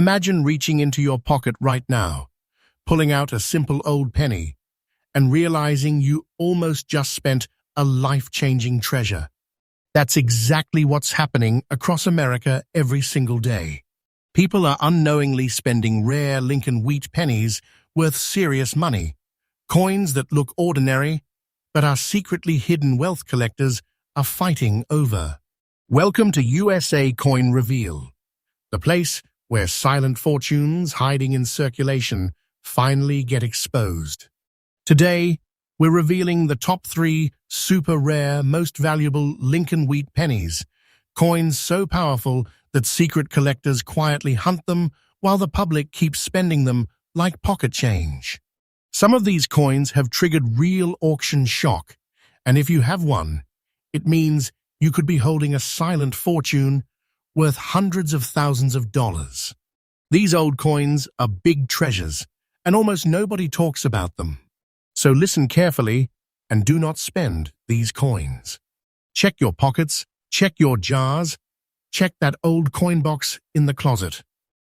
Imagine reaching into your pocket right now, pulling out a simple old penny, and realizing you almost just spent a life-changing treasure. That's exactly what's happening across America every single day. People are unknowingly spending rare Lincoln wheat pennies worth serious money, coins that look ordinary, but our secretly hidden wealth collectors are fighting over. Welcome to USA Coin Reveal, the place where silent fortunes hiding in circulation finally get exposed. Today, we're revealing the top 3 super rare, most valuable Lincoln wheat pennies, coins so powerful that secret collectors quietly hunt them while the public keeps spending them like pocket change. Some of these coins have triggered real auction shock, and if you have one, it means you could be holding a silent fortune worth hundreds of thousands of dollars. These old coins are big treasures, and almost nobody talks about them. So listen carefully and do not spend these coins. Check your pockets, check your jars, check that old coin box in the closet.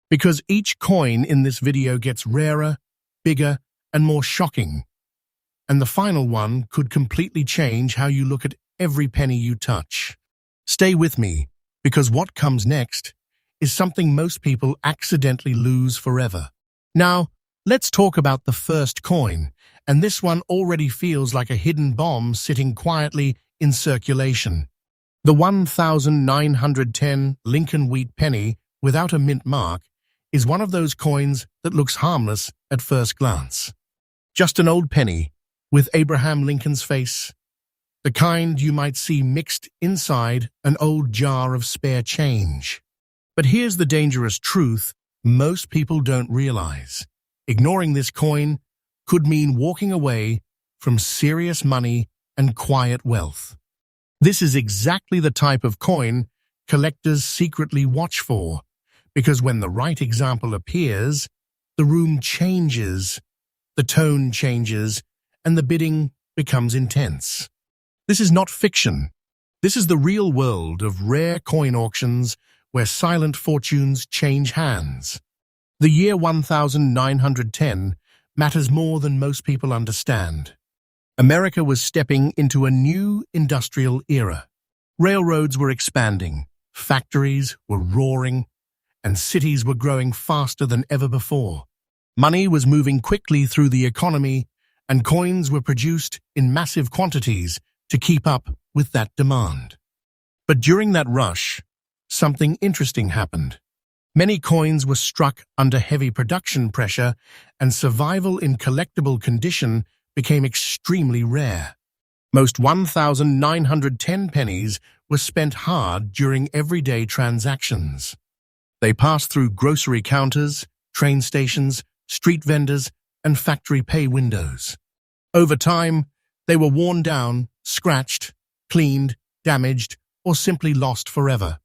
Because each coin in this video gets rarer, bigger, and more shocking. And the final one could completely change how you look at every penny you touch. Stay with me, because what comes next is something most people accidentally lose forever. Now, let's talk about the first coin, and this one already feels like a hidden bomb sitting quietly in circulation. The 1910 Lincoln wheat penny without a mint mark is one of those coins that looks harmless at first glance. Just an old penny with Abraham Lincoln's face, the kind you might see mixed inside an old jar of spare change. But here's the dangerous truth most people don't realize. Ignoring this coin could mean walking away from serious money and quiet wealth. This is exactly the type of coin collectors secretly watch for, because when the right example appears, the room changes, the tone changes, and the bidding becomes intense. This is not fiction. This is the real world of rare coin auctions where silent fortunes change hands. The year 1910 matters more than most people understand. America was stepping into a new industrial era. Railroads were expanding, factories were roaring, and cities were growing faster than ever before. Money was moving quickly through the economy, and coins were produced in massive quantities to keep up with that demand. But during that rush, something interesting happened. Many coins were struck under heavy production pressure, and survival in collectible condition became extremely rare. Most 1910 pennies were spent hard during everyday transactions. They passed through grocery counters, train stations, street vendors, and factory pay windows. Over time, they were worn down, scratched, cleaned, damaged, or simply lost forever.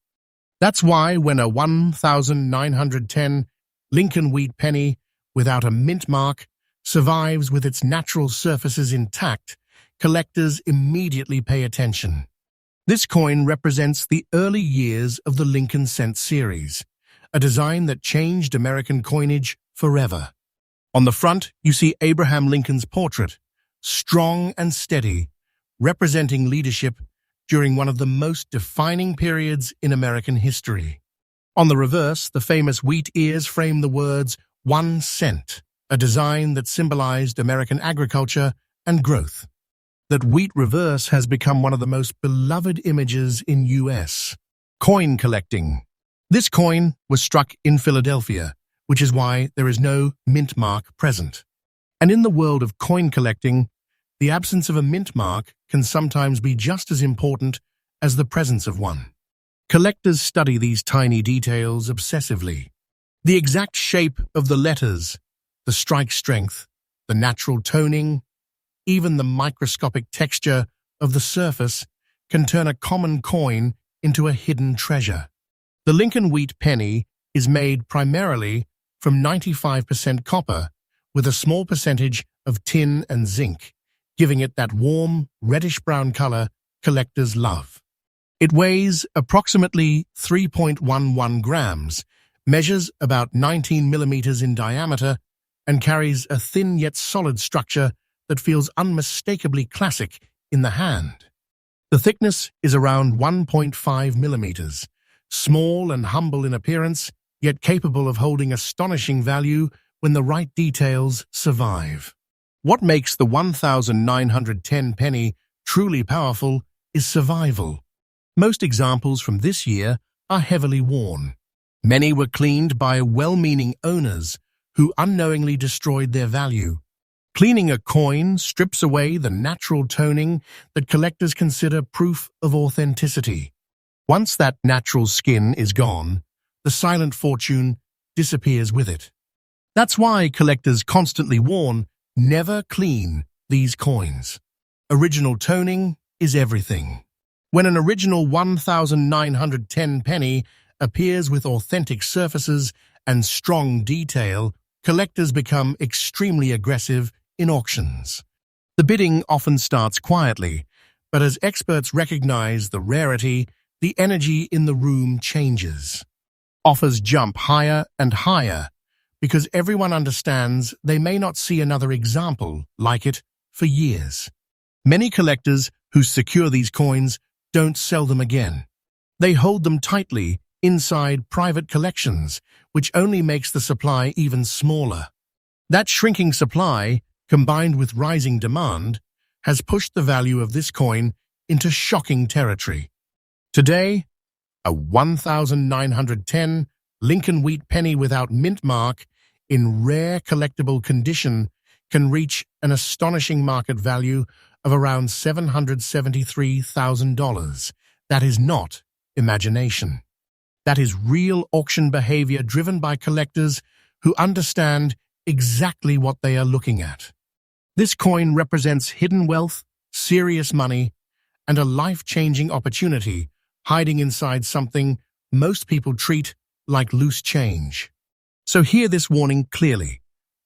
That's why when a 1910 Lincoln wheat penny without a mint mark survives with its natural surfaces intact, collectors immediately pay attention. This coin represents the early years of the Lincoln cent series, a design that changed American coinage forever. On the front, you see Abraham Lincoln's portrait, strong and steady, representing leadership during one of the most defining periods in American history. On the reverse, the famous wheat ears frame the words 1 cent, a design that symbolized American agriculture and growth. That wheat reverse has become one of the most beloved images in U.S. coin collecting. This coin was struck in Philadelphia, which is why there is no mint mark present. And in the world of coin collecting, the absence of a mint mark can sometimes be just as important as the presence of one. Collectors study these tiny details obsessively. The exact shape of the letters, the strike strength, the natural toning, even the microscopic texture of the surface can turn a common coin into a hidden treasure. The Lincoln wheat penny is made primarily from 95% copper with a small percentage of tin and zinc, giving it that warm, reddish-brown color collectors love. It weighs approximately 3.11 grams, measures about 19 millimeters in diameter, and carries a thin yet solid structure that feels unmistakably classic in the hand. The thickness is around 1.5 millimeters, small and humble in appearance, yet capable of holding astonishing value when the right details survive. What makes the 1910 penny truly powerful is survival. Most examples from this year are heavily worn. Many were cleaned by well-meaning owners who unknowingly destroyed their value. Cleaning a coin strips away the natural toning that collectors consider proof of authenticity. Once that natural skin is gone, the silent fortune disappears with it. That's why collectors constantly warn, never clean these coins. Original toning is everything. When an original 1910 penny appears with authentic surfaces and strong detail, collectors become extremely aggressive in auctions. The bidding often starts quietly, but as experts recognize the rarity, the energy in the room changes. Offers jump higher and higher because everyone understands they may not see another example like it for years. Many collectors who secure these coins don't sell them again. They hold them tightly inside private collections, which only makes the supply even smaller. That shrinking supply, combined with rising demand, has pushed the value of this coin into shocking territory. Today, a 1910 Lincoln wheat penny without mint mark in rare collectible condition can reach an astonishing market value of around $773,000. That is not imagination. That is real auction behavior driven by collectors who understand exactly what they are looking at. This coin represents hidden wealth, serious money, and a life-changing opportunity hiding inside something most people treat like loose change. So hear this warning clearly.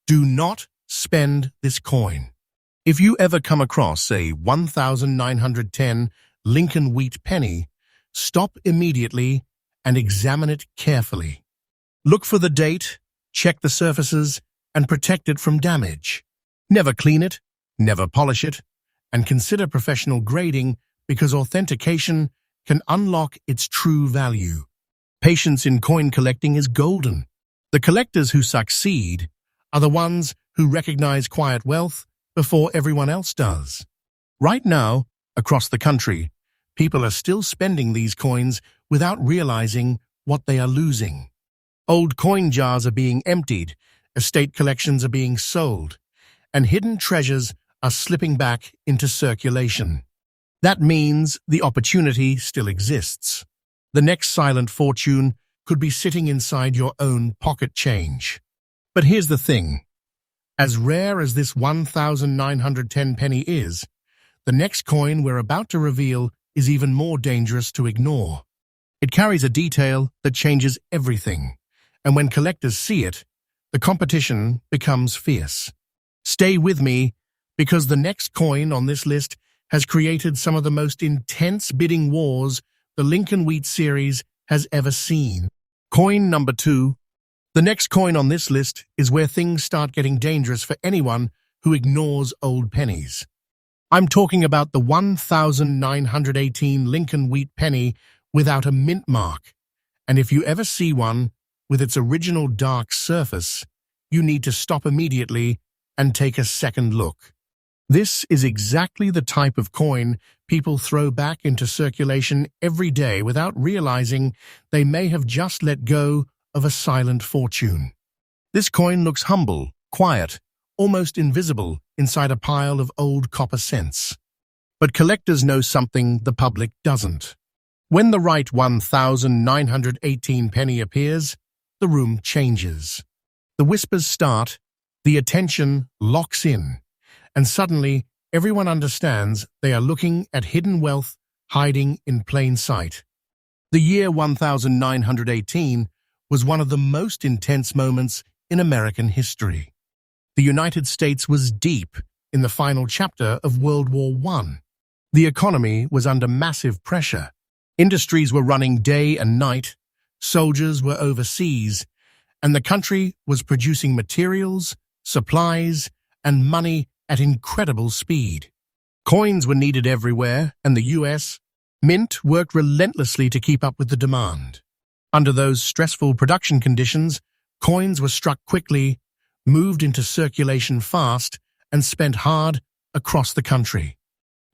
Do not spend this coin. If you ever come across a 1910 Lincoln wheat penny, stop immediately and examine it carefully. Look for the date, check the surfaces, and protect it from damage. Never clean it, never polish it, and consider professional grading because authentication can unlock its true value. Patience in coin collecting is golden. The collectors who succeed are the ones who recognize quiet wealth before everyone else does. Right now, across the country, people are still spending these coins without realizing what they are losing. Old coin jars are being emptied, estate collections are being sold, and hidden treasures are slipping back into circulation. That means the opportunity still exists. The next silent fortune could be sitting inside your own pocket change. But here's the thing. As rare as this 1910 penny is, the next coin we're about to reveal is even more dangerous to ignore. It carries a detail that changes everything, and when collectors see it, the competition becomes fierce. Stay with me, because the next coin on this list has created some of the most intense bidding wars the Lincoln Wheat series has ever seen. Coin number 2. The next coin on this list is where things start getting dangerous for anyone who ignores old pennies. I'm talking about the 1918 Lincoln Wheat penny without a mint mark. And if you ever see one with its original dark surface, you need to stop immediately and take a second look. This is exactly the type of coin people throw back into circulation every day without realizing they may have just let go of a silent fortune. This coin looks humble, quiet, almost invisible inside a pile of old copper cents. But collectors know something the public doesn't. When the right 1918 penny appears, the room changes. The whispers start, the attention locks in, and suddenly everyone understands they are looking at hidden wealth hiding in plain sight. The year 1918 was one of the most intense moments in American history. The United States was deep in the final chapter of World War I. The economy was under massive pressure. Industries were running day and night, soldiers were overseas, and the country was producing materials, supplies, and money at incredible speed. Coins were needed everywhere, and the US Mint worked relentlessly to keep up with the demand. Under those stressful production conditions, coins were struck quickly, moved into circulation fast, and spent hard across the country.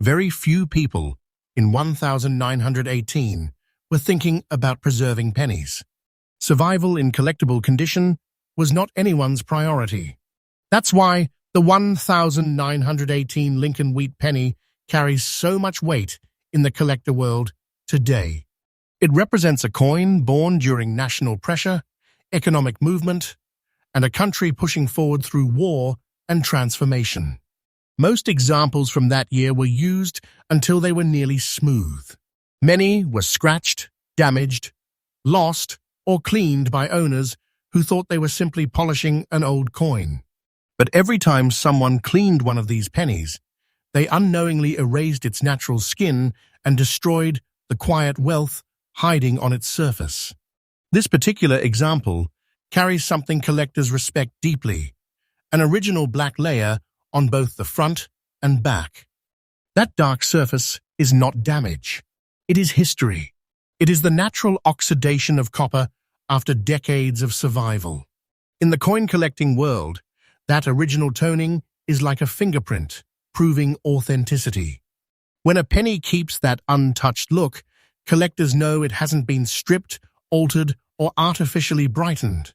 Very few people in 1918 were thinking about preserving pennies. Survival in collectible condition was not anyone's priority. That's why the 1918 Lincoln wheat penny carries so much weight in the collector world today. It represents a coin born during national pressure, economic movement, and a country pushing forward through war and transformation. Most examples from that year were used until they were nearly smooth. Many were scratched, damaged, lost, or cleaned by owners who thought they were simply polishing an old coin. But every time someone cleaned one of these pennies, they unknowingly erased its natural skin and destroyed the quiet wealth hiding on its surface. This particular example carries something collectors respect deeply: an original black layer on both the front and back. That dark surface is not damage. It is history. It is the natural oxidation of copper after decades of survival. In the coin collecting world, that original toning is like a fingerprint, proving authenticity. When a penny keeps that untouched look, collectors know it hasn't been stripped, altered, or artificially brightened.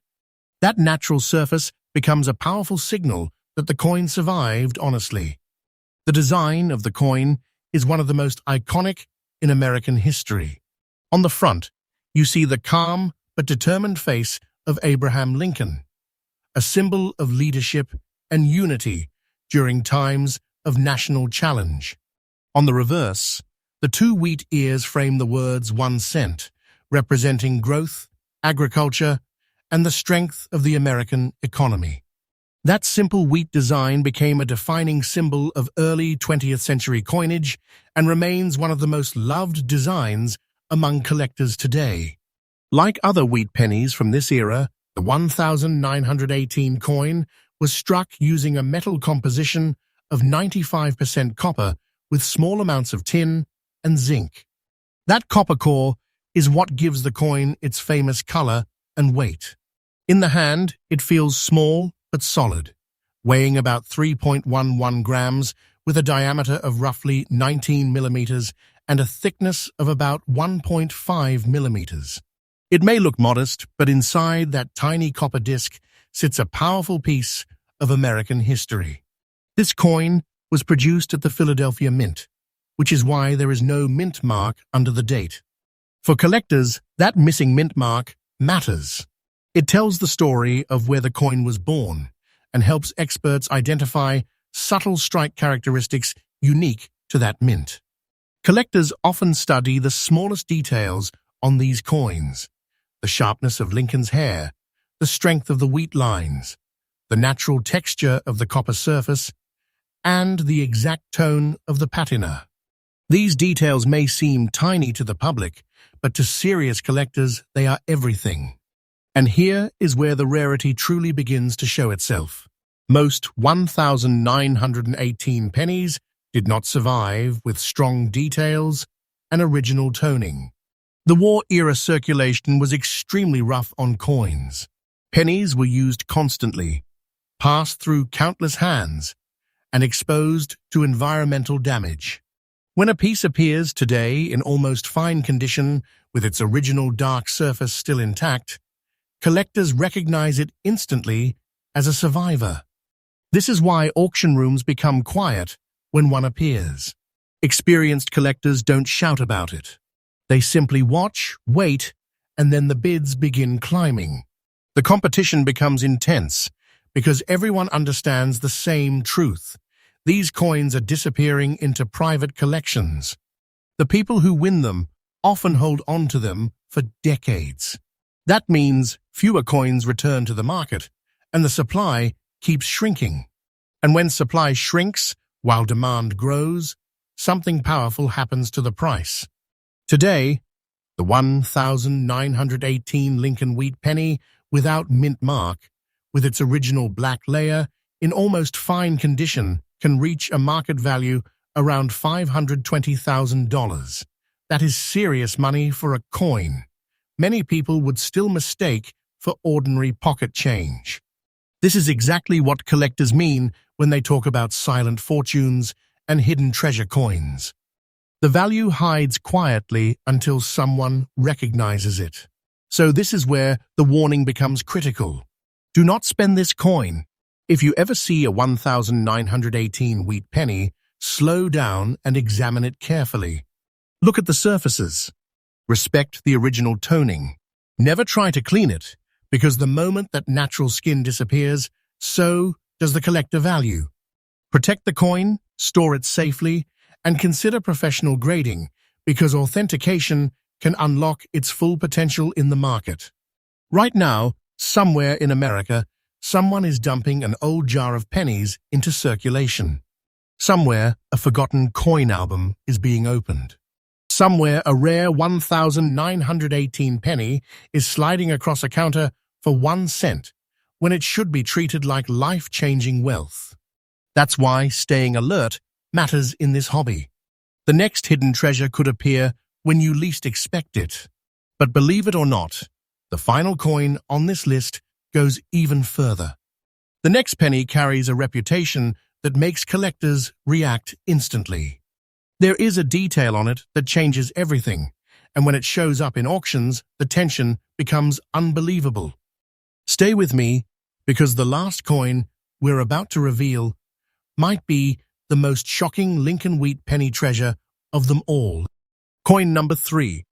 That natural surface becomes a powerful signal that the coin survived honestly. The design of the coin is one of the most iconic in American history. On the front, you see the calm but determined face of Abraham Lincoln, a symbol of leadership and unity during times of national challenge. On the reverse, the two wheat ears frame the words 1 cent, representing growth, agriculture, and the strength of the American economy. That simple wheat design became a defining symbol of early 20th century coinage and remains one of the most loved designs among collectors today. Like other wheat pennies from this era, the 1918 coin was struck using a metal composition of 95% copper with small amounts of tin and zinc. That copper core is what gives the coin its famous color and weight. In the hand, it feels small but solid, weighing about 3.11 grams with a diameter of roughly 19 millimeters and a thickness of about 1.5 millimeters. It may look modest, but inside that tiny copper disc sits a powerful piece of American history. This coin was produced at the Philadelphia Mint, which is why there is no mint mark under the date. For collectors, that missing mint mark matters. It tells the story of where the coin was born and helps experts identify subtle strike characteristics unique to that mint. Collectors often study the smallest details on these coins: the sharpness of Lincoln's hair, the strength of the wheat lines, the natural texture of the copper surface, and the exact tone of the patina. These details may seem tiny to the public, but to serious collectors, they are everything. And here is where the rarity truly begins to show itself. Most 1918 pennies did not survive with strong details and original toning. The war-era circulation was extremely rough on coins. Pennies were used constantly, passed through countless hands, and exposed to environmental damage. When a piece appears today in almost fine condition with its original dark surface still intact, collectors recognize it instantly as a survivor. This is why auction rooms become quiet when one appears. Experienced collectors don't shout about it. They simply watch, wait, and then the bids begin climbing. The competition becomes intense because everyone understands the same truth. These coins are disappearing into private collections. The people who win them often hold on to them for decades. That means fewer coins return to the market, and the supply keeps shrinking. And when supply shrinks while demand grows, something powerful happens to the price. Today, The 1918 Lincoln wheat penny without mint mark, with its original black layer, in almost fine condition, can reach a market value around $520,000. That is serious money for a coin many people would still mistake for ordinary pocket change. This is exactly what collectors mean when they talk about silent fortunes and hidden treasure coins. The value hides quietly until someone recognizes it. So this is where the warning becomes critical. Do not spend this coin. If you ever see a 1918 wheat penny, slow down and examine it carefully. Look at the surfaces. Respect the original toning. Never try to clean it, because the moment that natural skin disappears, so does the collector value. Protect the coin, store it safely, and consider professional grading, because authentication can unlock its full potential in the market. Right now, somewhere in America, someone is dumping an old jar of pennies into circulation. Somewhere, a forgotten coin album is being opened. Somewhere, a rare 1918 penny is sliding across a counter for 1 cent, when it should be treated like life-changing wealth. That's why staying alert matters in this hobby. The next hidden treasure could appear when you least expect it. But believe it or not, the final coin on this list goes even further. The next penny carries a reputation that makes collectors react instantly. There is a detail on it that changes everything, and when it shows up in auctions, the tension becomes unbelievable. Stay with me, because the last coin we're about to reveal might be the most shocking Lincoln wheat penny treasure of them all. Coin number 3.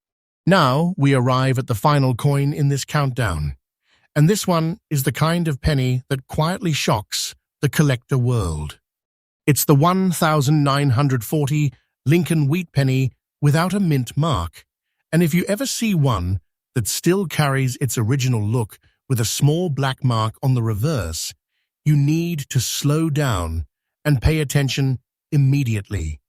Now we arrive at the final coin in this countdown, and this one is the kind of penny that quietly shocks the collector world. It's the 1940 Lincoln wheat penny without a mint mark, and if you ever see one that still carries its original look with a small black mark on the reverse, you need to slow down and pay attention immediately.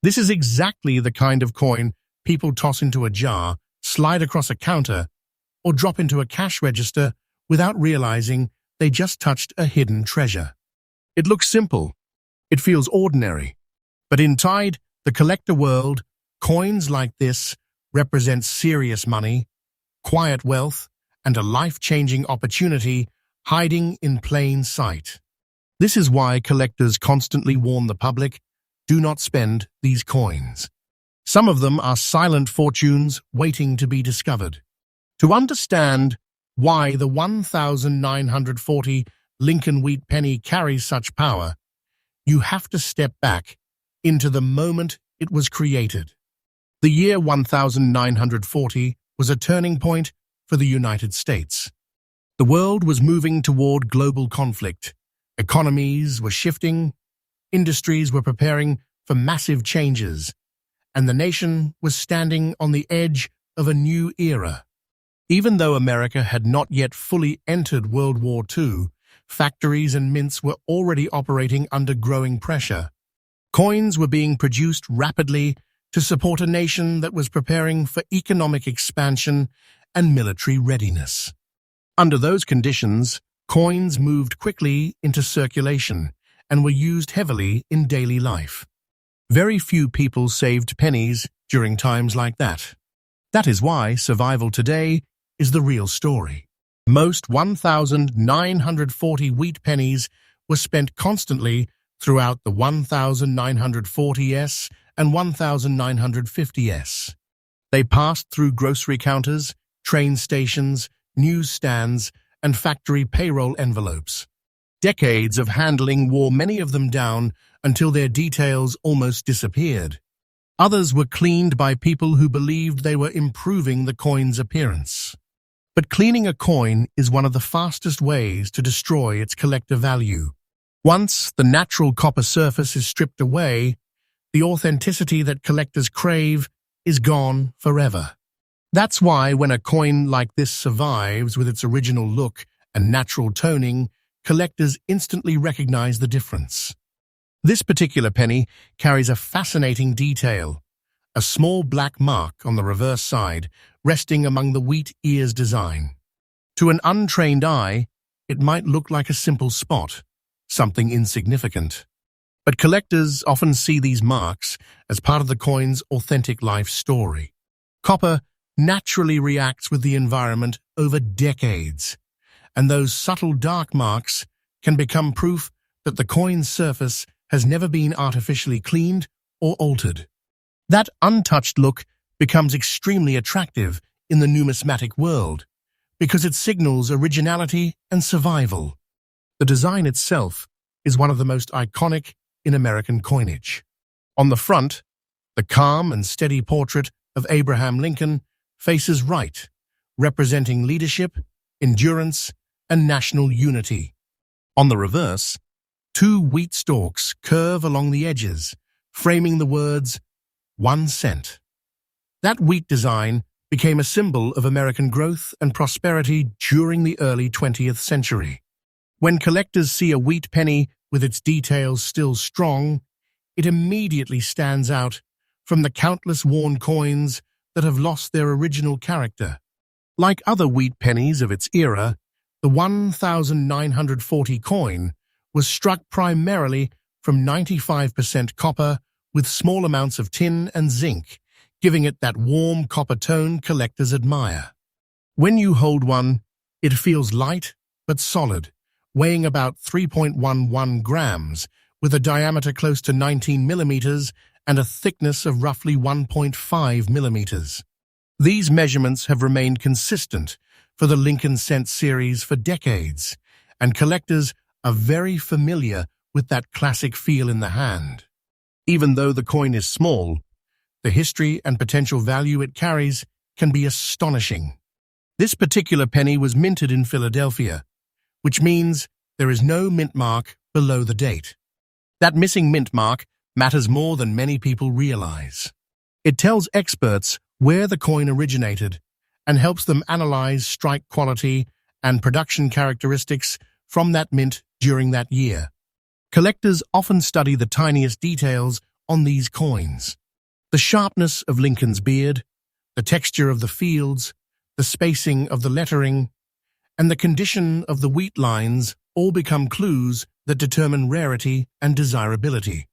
This is exactly the kind of coin people toss into a jar, slide across a counter, or drop into a cash register without realizing they just touched a hidden treasure. It looks simple. It feels ordinary. But inside the collector world, coins like this represent serious money, quiet wealth, and a life-changing opportunity hiding in plain sight. This is why collectors constantly warn the public, do not spend these coins. Some of them are silent fortunes waiting to be discovered. To understand why the 1940 Lincoln wheat penny carries such power, you have to step back into the moment it was created. The year 1940 was a turning point for the United States. The world was moving toward global conflict. Economies were shifting, industries were preparing for massive changes, and the nation was standing on the edge of a new era. Even though America had not yet fully entered World War II, factories and mints were already operating under growing pressure. Coins were being produced rapidly to support a nation that was preparing for economic expansion and military readiness. Under those conditions, coins moved quickly into circulation and were used heavily in daily life. Very few people saved pennies during times like that. That is why survival today is the real story. Most 1940 wheat pennies were spent constantly throughout the 1940s and 1950s. They passed through grocery counters, train stations, newsstands, and factory payroll envelopes. Decades of handling wore many of them down until their details almost disappeared. Others were cleaned by people who believed they were improving the coin's appearance. But cleaning a coin is one of the fastest ways to destroy its collector value. Once the natural copper surface is stripped away, the authenticity that collectors crave is gone forever. That's why when a coin like this survives with its original look and natural toning, collectors instantly recognize the difference. This particular penny carries a fascinating detail. A small black mark on the reverse side resting among the wheat ears design. To an untrained eye, it might look like a simple spot, something insignificant. But collectors often see these marks as part of the coin's authentic life story. Copper naturally reacts with the environment over decades, and those subtle dark marks can become proof that the coin's surface has never been artificially cleaned or altered. That untouched look becomes extremely attractive in the numismatic world because it signals originality and survival. The design itself is one of the most iconic in American coinage. On the front, the calm and steady portrait of Abraham Lincoln faces right, representing leadership, endurance, and national unity. On the reverse, two wheat stalks curve along the edges, framing the words, 1 cent. That wheat design became a symbol of American growth and prosperity during the early 20th century. When collectors see a wheat penny with its details still strong, it immediately stands out from the countless worn coins that have lost their original character. Like other wheat pennies of its era, the 1940 coin was struck primarily from 95% copper with small amounts of tin and zinc, giving it that warm copper tone collectors admire. When you hold one, it feels light but solid, weighing about 3.11 grams, with a diameter close to 19 millimeters and a thickness of roughly 1.5 millimeters. These measurements have remained consistent for the Lincoln Cent series for decades, and collectors are very familiar with that classic feel in the hand. Even though the coin is small, the history and potential value it carries can be astonishing. This particular penny was minted in Philadelphia, which means there is no mint mark below the date. That missing mint mark matters more than many people realize. It tells experts where the coin originated and helps them analyze strike quality and production characteristics from that mint during that year. Collectors often study the tiniest details on these coins. The sharpness of Lincoln's beard, the texture of the fields, the spacing of the lettering, and the condition of the wheat lines all become clues that determine rarity and desirability.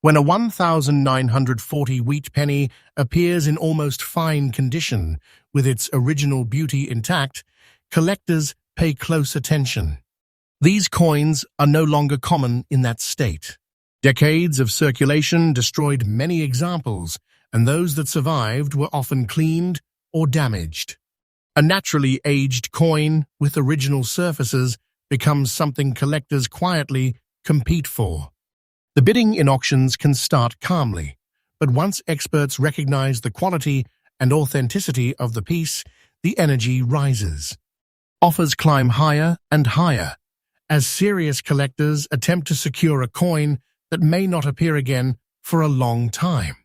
When a 1940 wheat penny appears in almost fine condition with its original beauty intact, collectors pay close attention. These coins are no longer common in that state. Decades of circulation destroyed many examples, and those that survived were often cleaned or damaged. A naturally aged coin with original surfaces becomes something collectors quietly compete for. The bidding in auctions can start calmly, but once experts recognize the quality and authenticity of the piece, the energy rises. Offers climb higher and higher, as serious collectors attempt to secure a coin that may not appear again for a long time.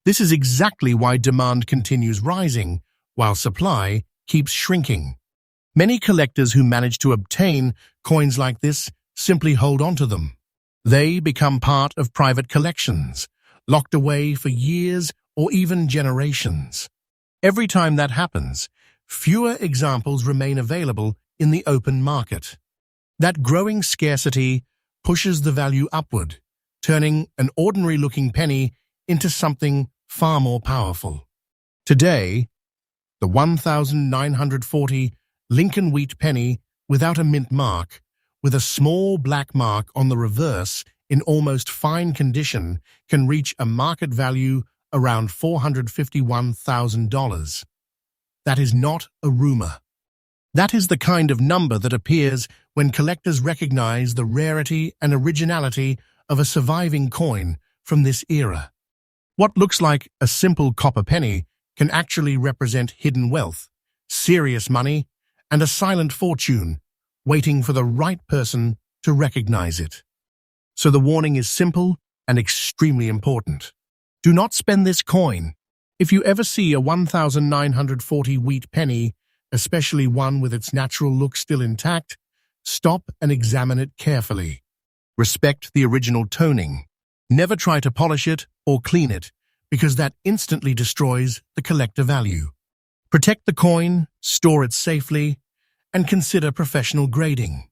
This is exactly why demand continues rising, while supply keeps shrinking. Many collectors who manage to obtain coins like this simply hold on to them. They become part of private collections, locked away for years or even generations. Every time that happens, fewer examples remain available in the open market. That growing scarcity pushes the value upward, turning an ordinary-looking penny into something far more powerful. Today, the 1940 Lincoln wheat penny without a mint mark, with a small black mark on the reverse in almost fine condition, can reach a market value around $451,000. That is not a rumor. That is the kind of number that appears when collectors recognize the rarity and originality of a surviving coin from this era. What looks like a simple copper penny can actually represent hidden wealth, serious money, and a silent fortune, waiting for the right person to recognize it. So the warning is simple and extremely important. Do not spend this coin. If you ever see a 1940 wheat penny, especially one with its natural look still intact, stop and examine it carefully. Respect the original toning. Never try to polish it or clean it, because that instantly destroys the collector value. Protect the coin, store it safely, and consider professional grading.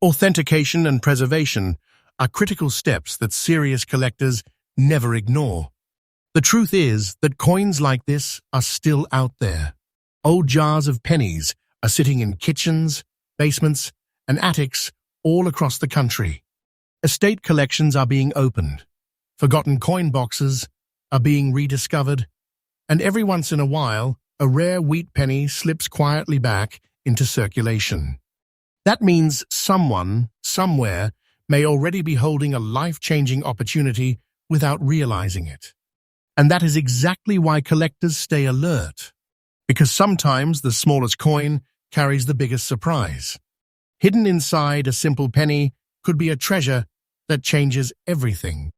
Authentication and preservation are critical steps that serious collectors never ignore. The truth is that coins like this are still out there. Old jars of pennies are sitting in kitchens, basements, and attics all across the country. Estate collections are being opened. Forgotten coin boxes are being rediscovered, and every once in a while, a rare wheat penny slips quietly back into circulation. That means someone, somewhere, may already be holding a life-changing opportunity without realizing it. And that is exactly why collectors stay alert. Because sometimes the smallest coin carries the biggest surprise. Hidden inside a simple penny could be a treasure that changes everything.